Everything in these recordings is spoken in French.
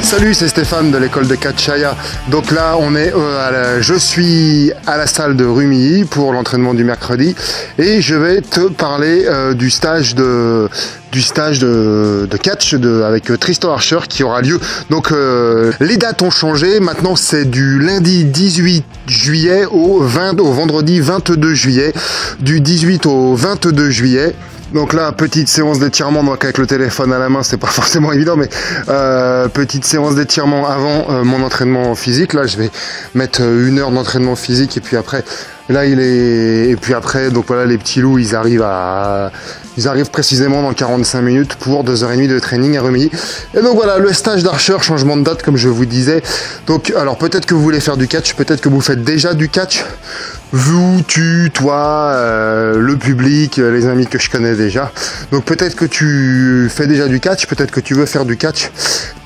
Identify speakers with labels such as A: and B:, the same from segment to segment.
A: Salut, c'est Stéphane de l'école de catch Chaya. Donc là, je suis à la salle de Rumilly pour l'entraînement du mercredi et je vais te parler du stage de catch avec Tristan Archer qui aura lieu. Donc les dates ont changé. Maintenant, c'est du lundi 18 juillet au vendredi 22 juillet, du 18 au 22 juillet. Donc là, petite séance d'étirement, donc avec le téléphone à la main, c'est pas forcément évident, mais petite séance d'étirement avant mon entraînement physique. Là, je vais mettre 1 heure d'entraînement physique et puis après, donc voilà, les petits loups, ils arrivent précisément dans 45 minutes pour 2h30 de training à Rumilly. Et donc voilà, le stage d'Archer, changement de date comme je vous disais. Donc alors peut-être que vous voulez faire du catch, peut-être que vous faites déjà du catch. Vous, toi, le public, les amis que je connais déjà. Donc peut-être que tu fais déjà du catch, peut-être que tu veux faire du catch.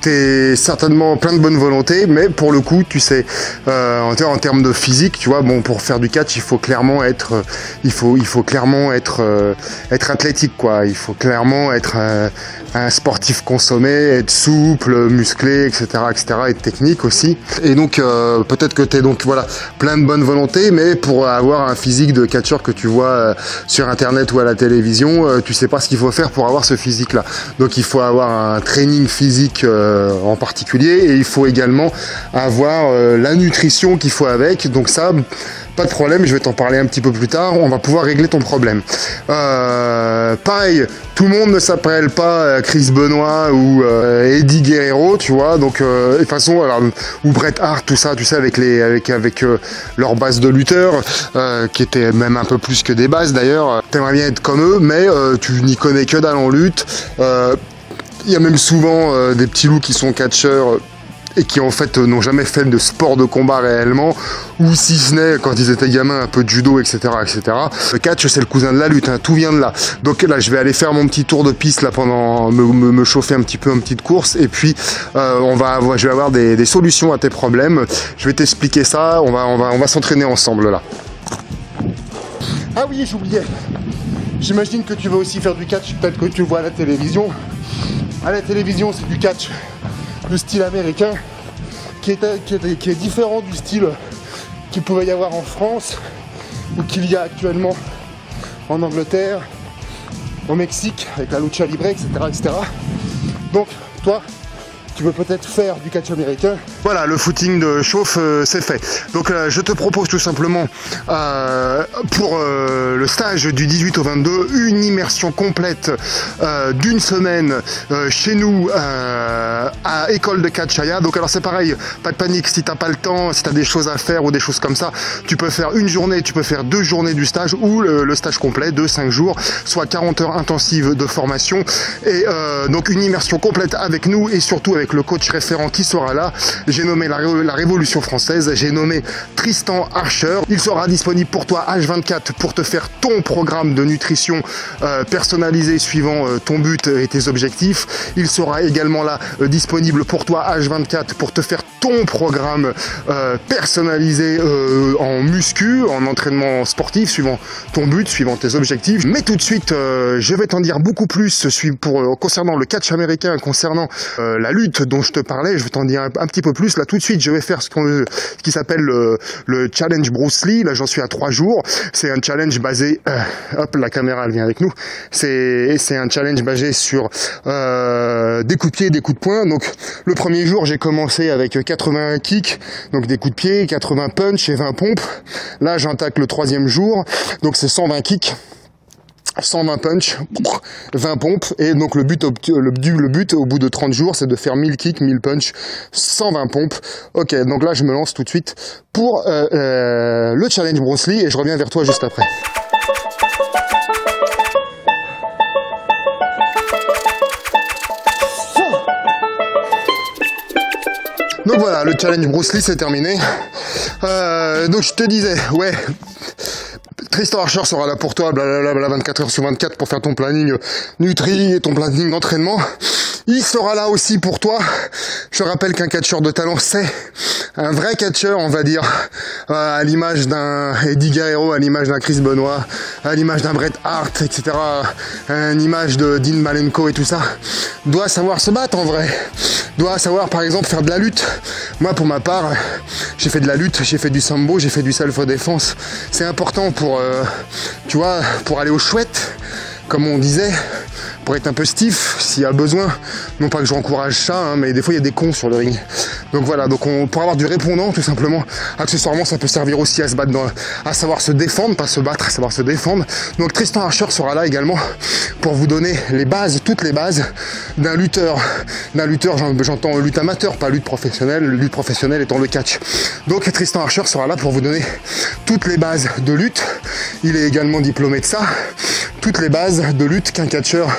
A: T'es certainement plein de bonne volonté, mais pour le coup, tu sais, en termes de physique, tu vois, bon, pour faire du catch, il faut clairement être athlétique, quoi. Il faut clairement être un sportif consommé, être souple, musclé, etc., être technique aussi. Et donc peut-être que t'es donc voilà plein de bonne volonté, mais pour avoir un physique de catcheur que tu vois sur internet ou à la télévision, tu sais pas ce qu'il faut faire pour avoir ce physique-là. Donc il faut avoir un training physique en particulier et il faut également avoir la nutrition qu'il faut avec. Donc ça, pas de problème, je vais t'en parler un petit peu plus tard, on va pouvoir régler ton problème. Pareil, tout le monde ne s'appelle pas Chris Benoit ou Eddie Guerrero, tu vois, donc de toute façon, alors, ou Bret Hart, tout ça, tu sais, avec leur base de lutteurs, qui étaient même un peu plus que des bases d'ailleurs. T'aimerais bien être comme eux, mais tu n'y connais que dalle en lutte. Il y a même souvent des petits loups qui sont catcheurs et qui en fait n'ont jamais fait de sport de combat réellement, ou si ce n'est quand ils étaient gamins un peu de judo, etc. Le catch, c'est le cousin de la lutte, hein, tout vient de là. Donc là, je vais aller faire mon petit tour de piste là pendant me chauffer un petit peu, une petite course, et puis je vais avoir des solutions à tes problèmes. Je vais t'expliquer ça. On va s'entraîner ensemble là. Ah oui, j'oubliais. J'imagine que tu veux aussi faire du catch, peut-être que tu le vois à la télévision. À la télévision, c'est du catch de style américain qui est différent du style qu'il pouvait y avoir en France ou qu'il y a actuellement en Angleterre, au Mexique avec la lucha libre, etc. Donc toi, tu veux peut-être faire du catch américain. Voilà, le footing de chauffe, c'est fait. Donc je te propose tout simplement pour le stage du 18 au 22, une immersion complète d'une semaine chez nous à école de catch Chaya. Donc alors c'est pareil, pas de panique, si t'as pas le temps, si t'as des choses à faire ou des choses comme ça, tu peux faire une journée, tu peux faire 2 journées du stage ou le stage complet de 5 jours, soit 40 heures intensives de formation et donc une immersion complète avec nous et surtout avec le coach référent qui sera là. J'ai nommé la Révolution française, j'ai nommé Tristan Archer. Il sera disponible pour toi H24 pour te faire ton programme de nutrition personnalisé suivant ton but et tes objectifs. Il sera également là disponible pour toi H24 pour te faire ton programme personnalisé en muscu, en entraînement sportif, suivant ton but, suivant tes objectifs. Mais tout de suite, je vais t'en dire beaucoup plus concernant le catch américain, concernant la lutte dont je te parlais. Je vais t'en dire un petit peu plus. Là, tout de suite, je vais faire ce qui s'appelle le challenge Bruce Lee. Là, j'en suis à 3 jours. C'est un challenge basé... hop, la caméra, elle vient avec nous. C'est un challenge basé sur des coups de pied, des coups de poing. Donc, le premier jour, j'ai commencé avec 80 kicks, donc des coups de pied, 80 punch et 20 pompes. Là, j'attaque le 3e jour, donc c'est 120 kicks, 120 punch, 20 pompes, et donc le but au bout de 30 jours, c'est de faire 1000 kicks, 1000 punch, 120 pompes. Ok, donc là, je me lance tout de suite pour le challenge Bruce Lee, et je reviens vers toi juste après. Donc voilà, le challenge Bruce Lee c'est terminé. Donc je te disais, ouais, Tristan Archer sera là pour toi, blablabla, 24 heures sur 24 pour faire ton planning nutri et ton planning d'entraînement. Il sera là aussi pour toi. Je rappelle qu'un catcheur de talent, c'est un vrai catcheur, on va dire, à l'image d'un Eddie Guerrero, à l'image d'un Chris Benoit, à l'image d'un Bret Hart, etc., à l'image de Dean Malenko et tout ça, doit savoir se battre en vrai. Doit savoir par exemple faire de la lutte. Moi pour ma part, j'ai fait de la lutte, j'ai fait du sambo, j'ai fait du self-défense. C'est important pour, tu vois, pour aller aux chouettes, comme on disait, pour être un peu stiff s'il y a besoin. Non pas que j'encourage ça, hein, mais des fois il y a des cons sur le ring. Donc voilà, donc pour avoir du répondant tout simplement, accessoirement ça peut servir aussi à se battre, à savoir se défendre, pas se battre, à savoir se défendre. Donc Tristan Archer sera là également pour vous donner les bases, toutes les bases d'un lutteur. J'entends lutte amateur, pas lutte professionnelle étant le catch. Donc Tristan Archer sera là pour vous donner toutes les bases de lutte. Il est également diplômé de ça. Toutes les bases de lutte qu'un catcheur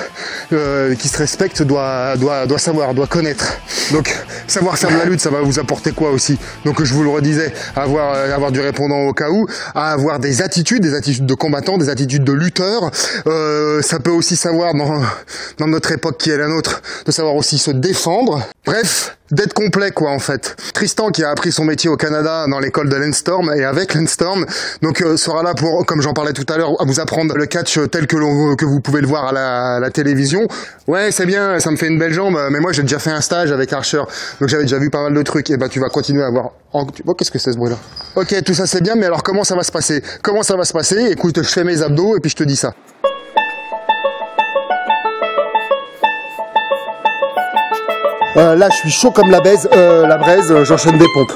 A: qui se respecte doit savoir, doit connaître. Donc savoir faire de la lutte, ça va vous apporter quoi aussi? Donc je vous le redisais, avoir du répondant au cas où, avoir des attitudes de combattant, des attitudes de lutteur. Ça peut aussi savoir dans notre époque qui est la nôtre, de savoir aussi se défendre. Bref, d'être complet quoi en fait. Tristan qui a appris son métier au Canada dans l'école de Lance Storm et avec Lance Storm, donc sera là pour, comme j'en parlais tout à l'heure, à vous apprendre le catch tel que vous pouvez le voir à la télévision. Ouais c'est bien, ça me fait une belle jambe, mais moi j'ai déjà fait un stage avec Archer, donc j'avais déjà vu pas mal de trucs, et bah tu vas continuer à voir. Oh, qu'est-ce que c'est ce bruit là? Ok, tout ça c'est bien, mais alors comment ça va se passer? Comment ça va se passer? Écoute, je fais mes abdos et puis je te dis ça. Là je suis chaud comme la braise, j'enchaîne des pompes.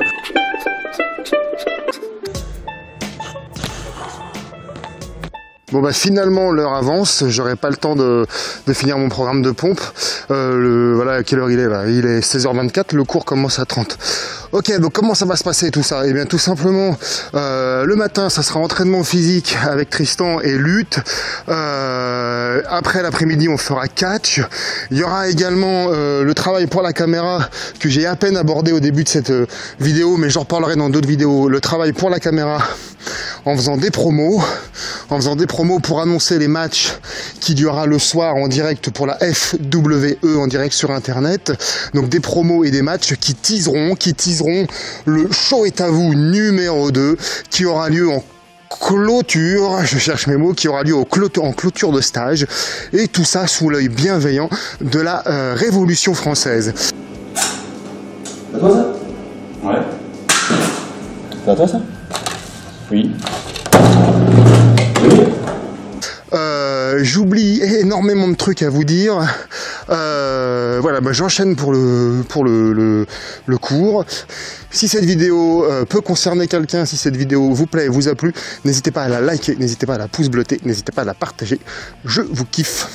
A: Bon bah finalement l'heure avance, j'aurai pas le temps de finir mon programme de pompe. Voilà, à quelle heure il est là? Il est 16h24, le cours commence à 30. Ok, donc comment ça va se passer tout ça? Eh bien tout simplement, le matin ça sera entraînement physique avec Tristan et lutte. Après l'après-midi on fera catch. Il y aura également le travail pour la caméra que j'ai à peine abordé au début de cette vidéo, mais j'en reparlerai dans d'autres vidéos. Le travail pour la caméra en faisant des promos pour annoncer les matchs qu'il y aura le soir en direct pour la FWE en direct sur internet. Donc des promos et des matchs qui teaseront le Show est à vous numéro 2 qui aura lieu en clôture, je cherche mes mots, qui aura lieu en clôture de stage, et tout ça sous l'œil bienveillant de la Révolution française.
B: C'est à toi ça? Ouais. C'est à toi ça? Oui.
A: J'oublie énormément de trucs à vous dire. Voilà, bah, j'enchaîne pour le cours. Si cette vidéo peut concerner quelqu'un, si cette vidéo vous plaît, vous a plu, n'hésitez pas à la liker, n'hésitez pas à la pouce bleutée, n'hésitez pas à la partager. Je vous kiffe.